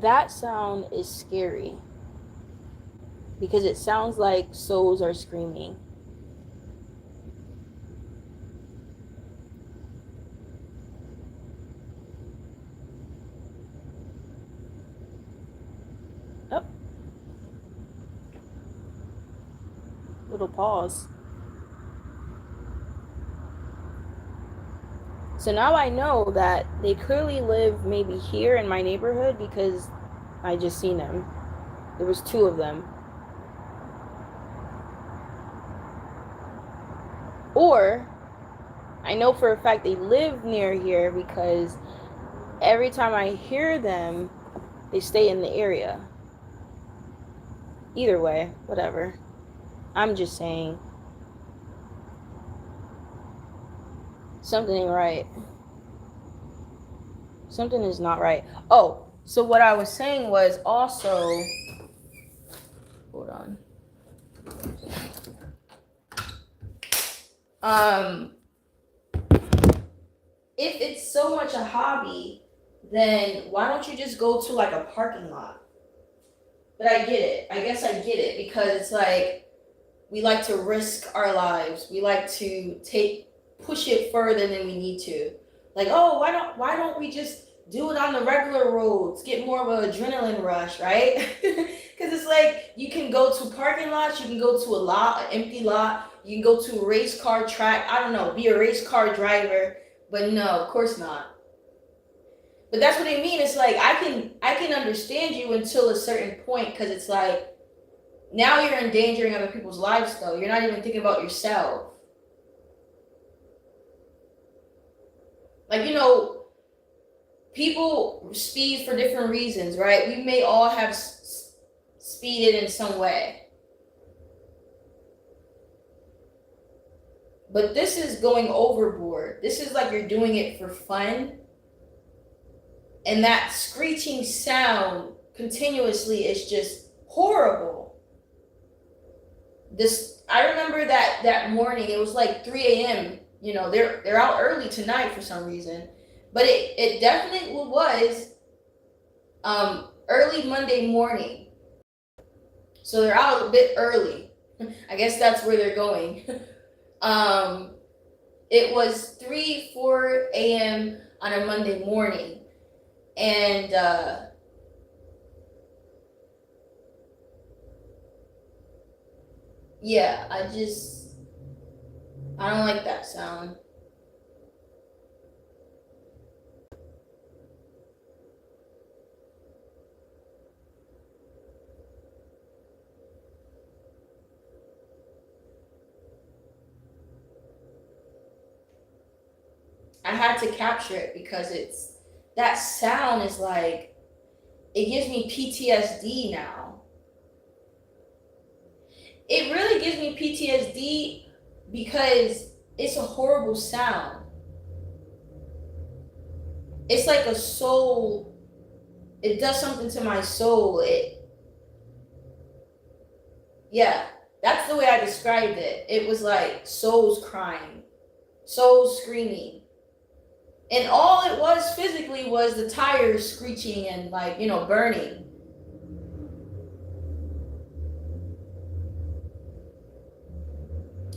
That sound is scary because it sounds like souls are screaming. Oh. Little pause. So now I know that they clearly live maybe here in my neighborhood because I just seen them. There was 2 of them. Or I know for a fact they live near here because every time I hear them, they stay in the area. Either way, whatever. I'm just saying something ain't right. Something is not right. Oh, so what I was saying was also, hold on. If it's so much a hobby, then why don't you just go to like a parking lot? But I get it. I guess I get it because it's like we like to risk our lives. We like to push it further than we need to. Like, oh, why don't we just do it on the regular roads, get more of an adrenaline rush, right? Because it's like you can go to parking lots, you can go to a lot, an empty lot, you can go to a race car track. I don't know, be a race car driver, but no, of course not. But that's what I mean. It's like I can understand you until a certain point because it's like now you're endangering other people's lives though. You're not even thinking about yourself. Like, you know, people speed for different reasons, right? We may all have speeded in some way. But this is going overboard. This is like you're doing it for fun. And that screeching sound continuously is just horrible. I remember that morning, it was like 3 a.m. You know, they're out early tonight for some reason. But it definitely was early Monday morning. So they're out a bit early. I guess that's where they're going. It was 3-4 a.m. on a Monday morning. And yeah, I don't like that sound. had to capture it because that sound is like, it gives me PTSD now. It really gives me PTSD because it's a horrible sound. It's like a soul. It does something to my soul. Yeah, that's the way I described it. It was like souls crying, souls screaming. And all it was physically was the tires screeching and like, burning.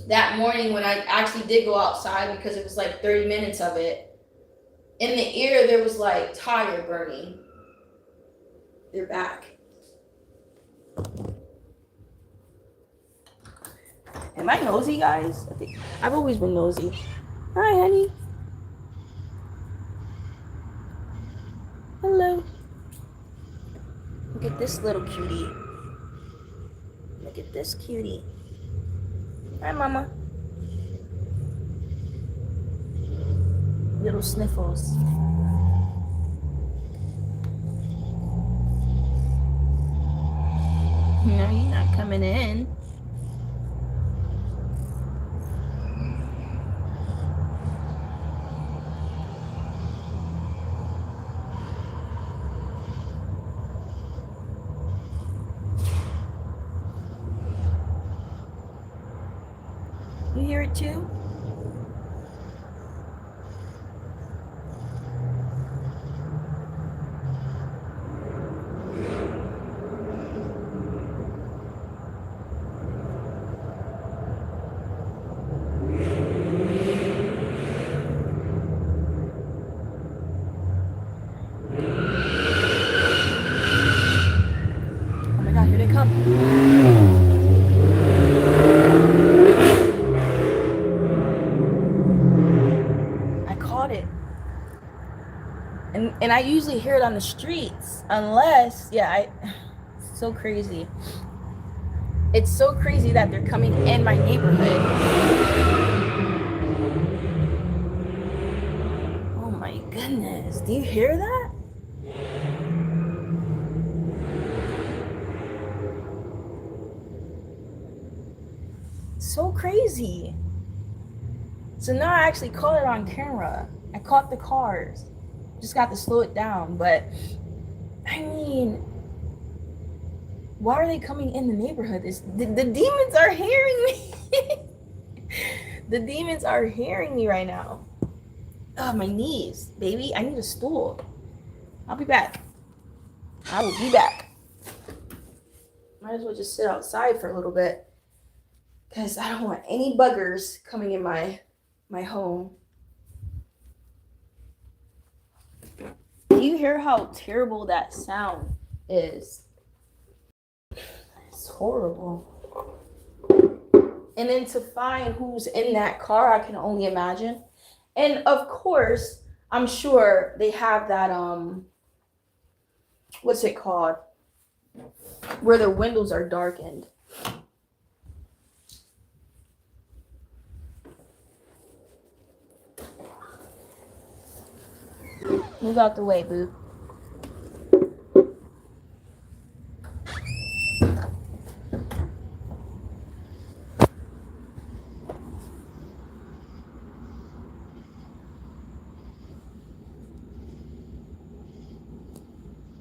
That morning when I actually did go outside, because it was like 30 minutes of it, in the air there was like tire burning. They're back. Am I nosy, guys? I've always been nosy. Hi, honey. Hello. Look at this little cutie. Look at this cutie. Hi, Mama. Little sniffles. No, you're not coming in. You hear it too? Oh my God, here they come. And I usually hear it on the streets, unless, it's so crazy. It's so crazy that they're coming in my neighborhood. Oh my goodness, do you hear that? So crazy. So now I actually caught it on camera. I caught the cars. Just got to slow it down. But I mean, why are they coming in the neighborhood? The demons are hearing me. The demons are hearing me right now. Oh, my knees, baby. I need a stool. I'll be back. I will be back. Might as well just sit outside for a little bit, because I don't want any buggers coming in my home. Do you hear how terrible that sound is? It's horrible. And then to find who's in that car, I can only imagine. And of course, I'm sure they have that, what's it called? Where the windows are darkened. Move out the way, boo.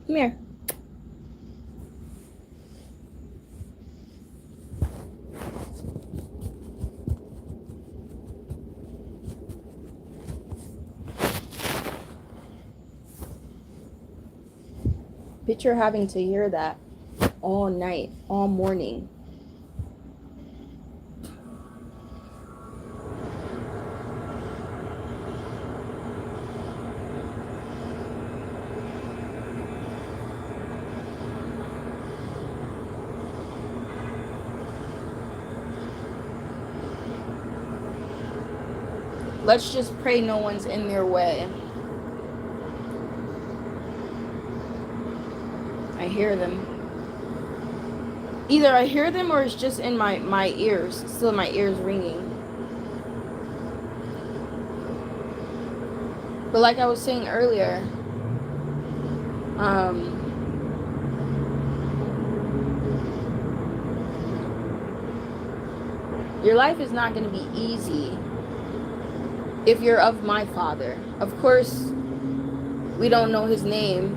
Come here. Picture having to hear that all night, all morning. Let's just pray no one's in their way. I hear them. Either I hear them or it's just in my ears. Still my ears ringing. But like I was saying earlier, um, your life is not going to be easy if you're of my father. Of course, we don't know his name,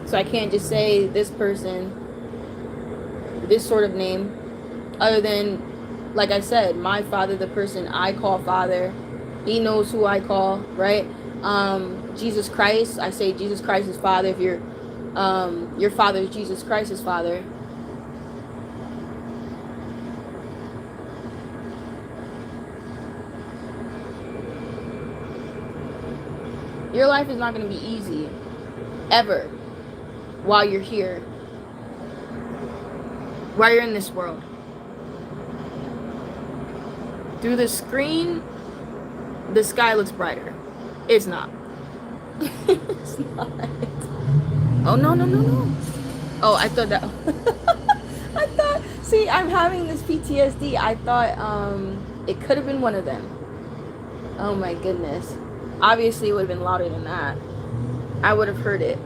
so I can't just say this person, this sort of name, other than, like I said, my father, the person I call father. He knows who I call, right? Jesus Christ, I say Jesus Christ is father. If your father is Jesus Christ's father. Your life is not going to be easy, ever, while you're here, while you're in this world. Through the screen, the sky looks brighter. It's not. It's not. Oh, no, no, no, no. Oh, I thought that. I thought, see, I'm having this PTSD. I thought it could have been one of them. Oh my goodness. Obviously, it would have been louder than that. I would have heard it.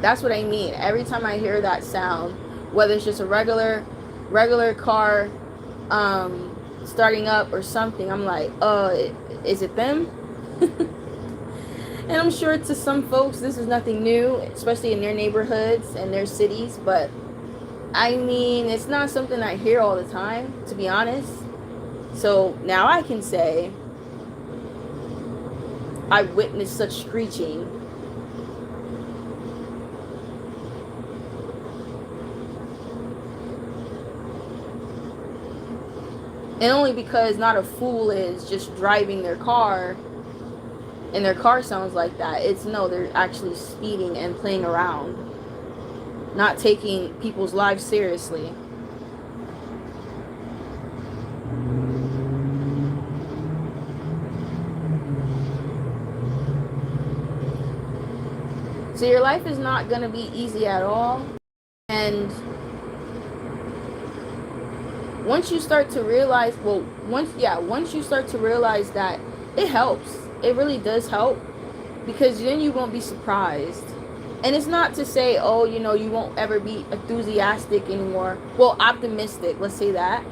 That's what I mean. Every time I hear that sound, whether it's just a regular car starting up or something, I'm like, is it them? And I'm sure to some folks this is nothing new, especially in their neighborhoods and their cities, but I mean, it's not something I hear all the time, to be honest. So now I can say I witnessed such screeching. And only because not a fool is just driving their car and their car sounds like that. It's no, they're actually speeding and playing around, not taking people's lives seriously. So your life is not going to be easy at all. And once you start to realize, once you start to realize that, it helps. It really does help, because then you won't be surprised. And it's not to say, oh, you won't ever be enthusiastic anymore. Well, optimistic, let's say that.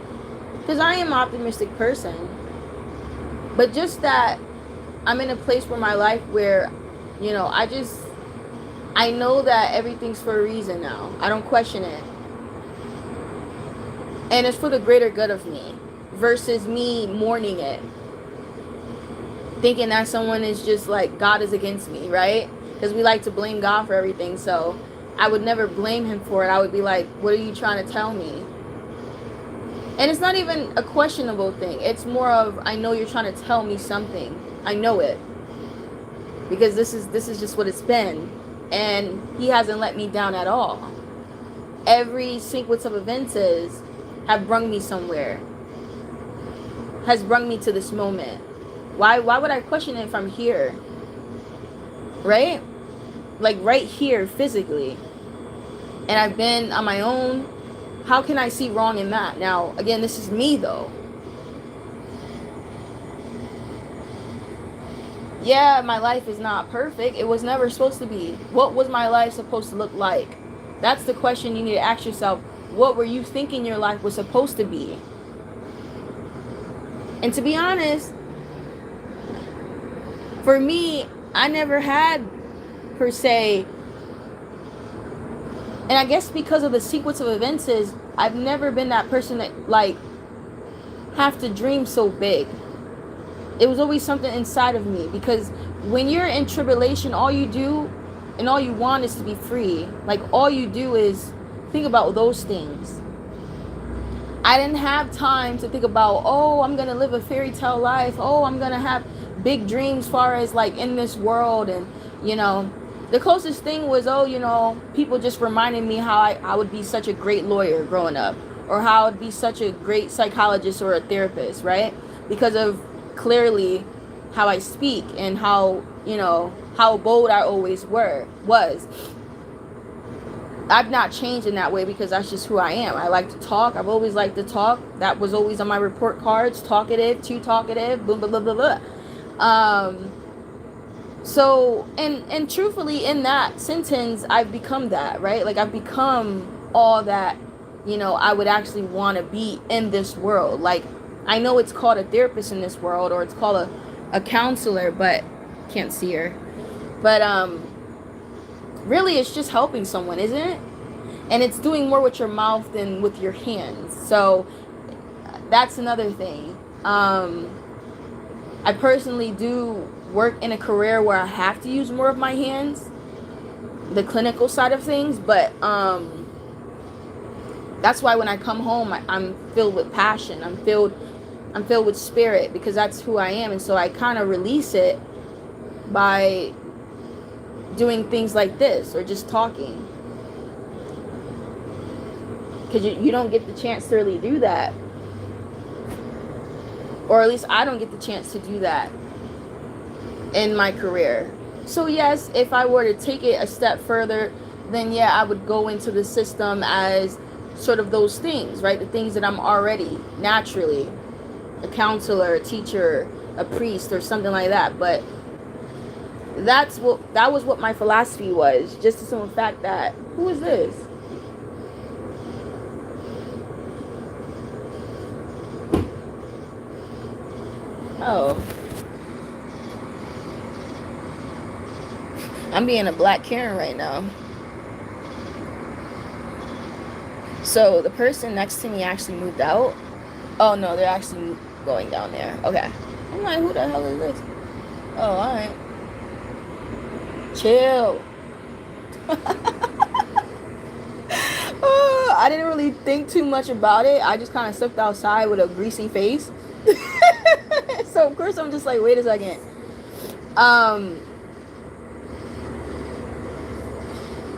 Because I am an optimistic person. But just that I'm in a place where my life where, I know that everything's for a reason now. I don't question it. And it's for the greater good of me versus me mourning it. Thinking that someone is just like, God is against me, right? Because we like to blame God for everything. So I would never blame him for it. I would be like, what are you trying to tell me? And it's not even a questionable thing. It's more of, I know you're trying to tell me something. I know it. Because this is just what it's been. And he hasn't let me down at all. Every sequence of events have brought me somewhere. Has brought me to this moment. Why would I question it if I'm here? Right? Like right here physically. And I've been on my own. How can I see wrong in that? Now, again, this is me though. Yeah, my life is not perfect. It was never supposed to be. What was my life supposed to look like? That's the question you need to ask yourself. What were you thinking your life was supposed to be? And to be honest, for me, I never had, per se, and I guess because of the sequence of events I've never been that person that, like, have to dream so big. It was always something inside of me, because when you're in tribulation, all you do and all you want is to be free. Like, all you do is think about those things. I didn't have time to think about, oh, I'm gonna live a fairy tale life, oh, I'm gonna have big dreams far as like in this world. And the closest thing was, people just reminded me how I would be such a great lawyer growing up, or how I'd be such a great psychologist or a therapist, right? Because of clearly how I speak and how bold I always was. I've not changed in that way, because that's just who I am. I like to talk. I've always liked to talk. That was always on my report cards. Talkative, too talkative, blah, blah, blah, blah, blah. Um, so and truthfully, in that sentence, I've become that, right? Like I've become all that, I would actually want to be in this world. Like I know it's called a therapist in this world, or it's called a counselor, but can't see her. But really, it's just helping someone, isn't it? And it's doing more with your mouth than with your hands. So that's another thing. I personally do work in a career where I have to use more of my hands, the clinical side of things, but that's why when I come home, I'm filled with passion. I'm filled with spirit, because that's who I am. And so I kind of release it by doing things like this or just talking, because you don't get the chance to really do that, or at least I don't get the chance to do that in my career. So yes, if I were to take it a step further, then yeah, I would go into the system as sort of those things, right? The things that I'm already naturally, a counselor, a teacher, a priest, or something like that. But that was what my philosophy was, just the simple fact that, who is this? Oh, I'm being a black Karen right now. So the person next to me actually moved out. Oh no, they're actually going down there. Okay. I'm like, who the hell is this? Oh, alright. Chill. I didn't really think too much about it. I just kind of stepped outside with a greasy face. So of course I'm just like, wait a second.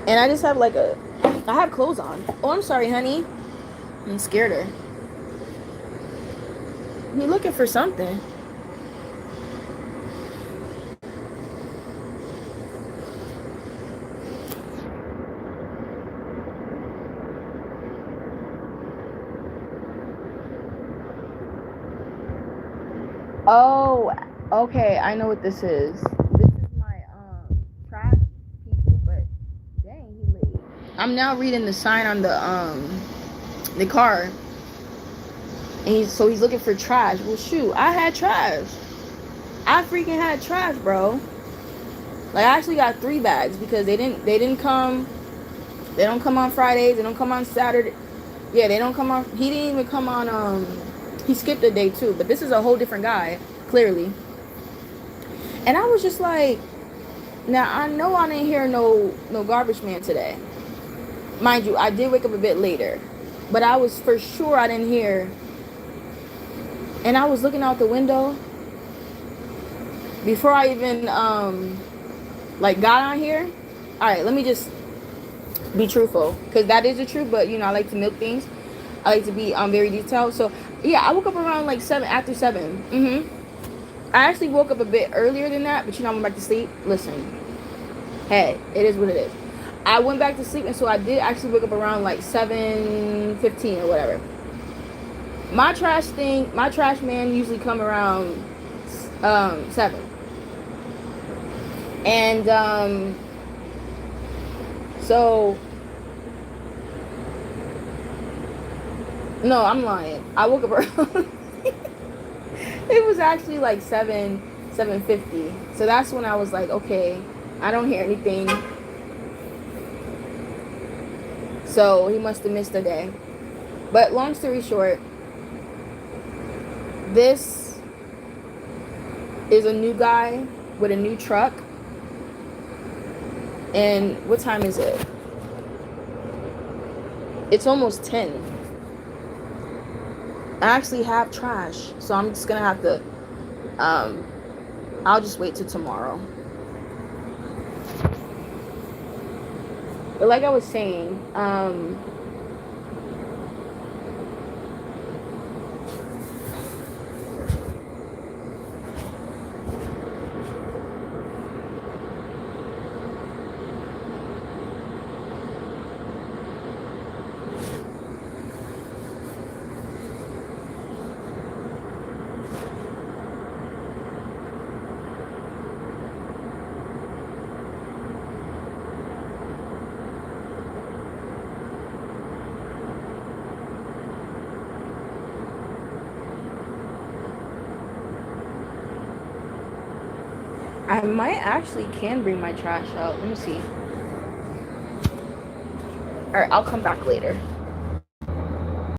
And I just have like I have clothes on. Oh, I'm sorry, honey. I'm scared her. You looking for something? Oh, okay. I know what this is. This is my trash people, but dang, he late. I'm now reading the sign on the car, and he's looking for trash. Well, shoot, I had trash. I freaking had trash, bro. Like I actually got 3 bags because they didn't come. They don't come on Fridays. They don't come on Saturday. Yeah, they don't come on. He didn't even come on. He skipped a day too. But this is a whole different guy, clearly. And I was just like, now I know I didn't hear no garbage man today. Mind you, I did wake up a bit later, but I was for sure I didn't hear. And I was looking out the window before I even like got on here. All right, let me just be truthful, because that is the truth. But I like to milk things. I like to be very detailed. So yeah, I woke up around like 7, after 7. I actually woke up a bit earlier than that, but I went back to sleep. Listen, hey, it is what it is. I went back to sleep, and so I did actually wake up around like 7:15 or whatever. My trash man usually come around 7. And so no, I'm lying. I woke up around it was actually like 7:50. So that's when I was like, okay, I don't hear anything. So he must have missed a day. But long story short, this is a new guy with a new truck. And what time is it? It's almost 10. I actually have trash, so I'm just gonna have to I'll just wait till tomorrow. But like I was saying, I might actually can bring my trash out. Let me see. All right, I'll come back later.